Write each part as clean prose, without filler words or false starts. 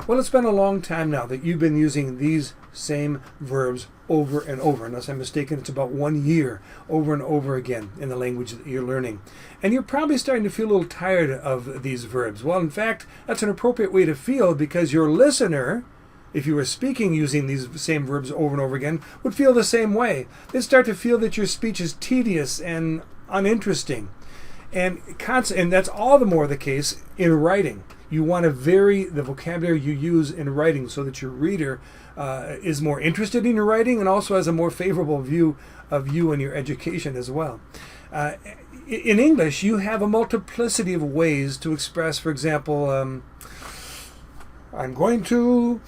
Well, it's been a long time now that you've been using these same verbs over and over. Unless I'm mistaken, it's about 1 year over and over again in the language that you're learning. And you're probably starting to feel a little tired of these verbs. Well, in fact, that's an appropriate way to feel, because your listener, if you were speaking using these same verbs over and over again, would feel the same way. They'd start to feel that your speech is tedious and uninteresting. And that's all the more the case in writing. You want to vary the vocabulary you use in writing so that your reader is more interested in your writing and also has a more favorable view of you and your education as well. In English, you have a multiplicity of ways to express, for example, I'm going to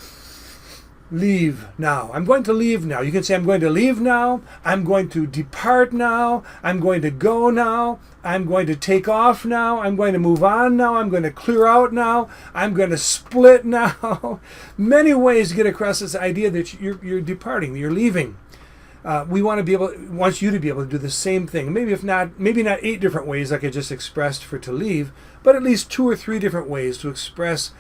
leave now. I'm going to leave now. You can say I'm going to leave now. I'm going to depart now. I'm going to go now. I'm going to take off now. I'm going to move on now. I'm going to clear out now. I'm going to split now. Many ways to get across this idea that you're departing, you're leaving. We want you to be able to do the same thing. Maybe not 8 different ways like I just expressed for to leave, but at least 2 or 3 different ways to express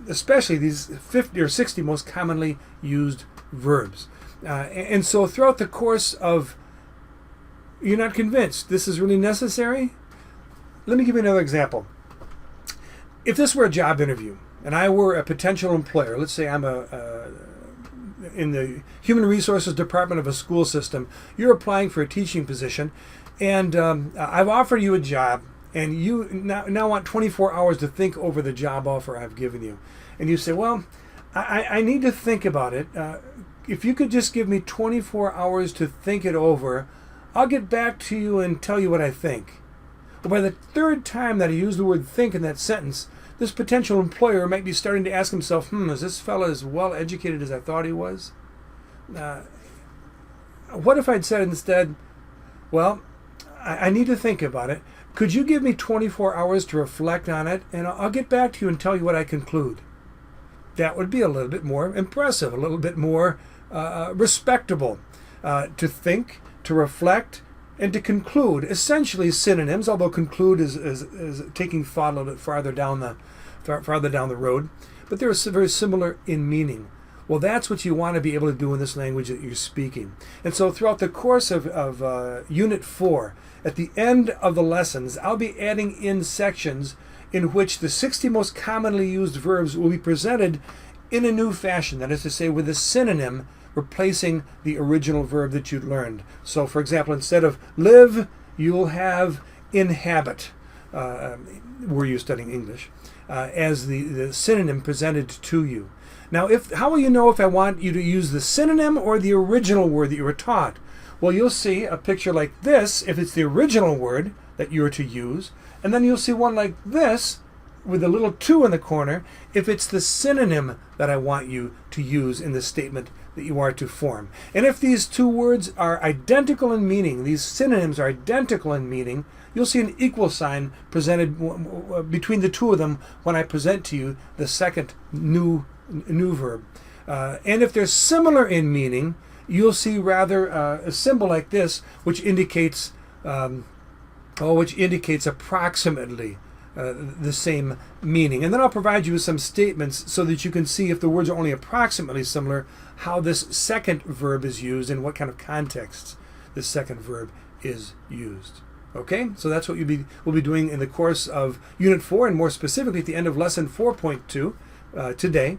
especially these 50 or 60 most commonly used verbs. And so throughout the course of, you're not convinced this is really necessary? Let me give you another example. If this were a job interview and I were a potential employer, let's say I'm in the human resources department of a school system, you're applying for a teaching position, and I've offered you a job, and you now want 24 hours to think over the job offer I've given you. And you say, well, I need to think about it. If you could just give me 24 hours to think it over, I'll get back to you and tell you what I think. Well, by the 3rd time that I use the word think in that sentence, this potential employer might be starting to ask himself, is this fella as well educated as I thought he was? What if I'd said instead, well, I need to think about it. Could you give me 24 hours to reflect on it, and I'll get back to you and tell you what I conclude? That would be a little bit more impressive, a little bit more respectable. To think, to reflect, and to conclude. Essentially synonyms, although conclude is taking thought a little bit farther down the road. But they're very similar in meaning. Well, that's what you want to be able to do in this language that you're speaking. And so throughout the course of Unit 4, at the end of the lessons, I'll be adding in sections in which the 60 most commonly used verbs will be presented in a new fashion. That is to say, with a synonym replacing the original verb that you'd learned. So, for example, instead of live, you'll have inhabit, were you studying English, as the synonym presented to you. Now, how will you know if I want you to use the synonym or the original word that you were taught? Well, you'll see a picture like this if it's the original word that you are to use, and then you'll see one like this with a little 2 in the corner if it's the synonym that I want you to use in the statement that you are to form. And if these 2 words are identical in meaning, these synonyms are identical in meaning, you'll see an equal sign presented between the 2 of them when I present to you the second new verb. And if they're similar in meaning, you'll see rather a symbol like this, which indicates approximately the same meaning. And then I'll provide you with some statements so that you can see if the words are only approximately similar, how this second verb is used and what kind of contexts this second verb is used. Okay, so that's what we'll be doing in the course of Unit 4, and more specifically at the end of Lesson 4.2 today.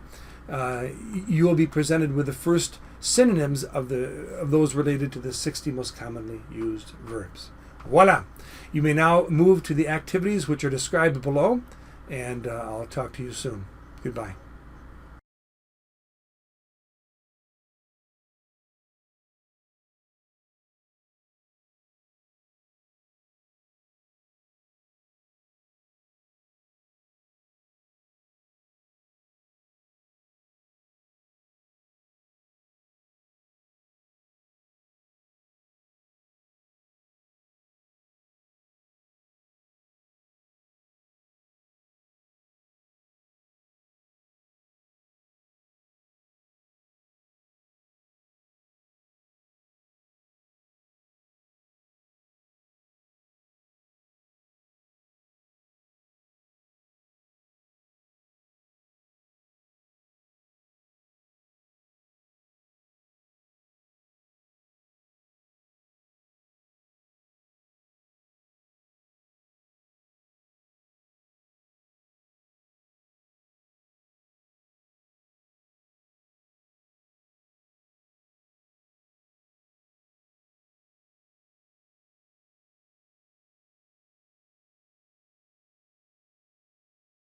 You will be presented with the first synonyms of those related to the 60 most commonly used verbs. Voila! You may now move to the activities which are described below, and I'll talk to you soon. Goodbye.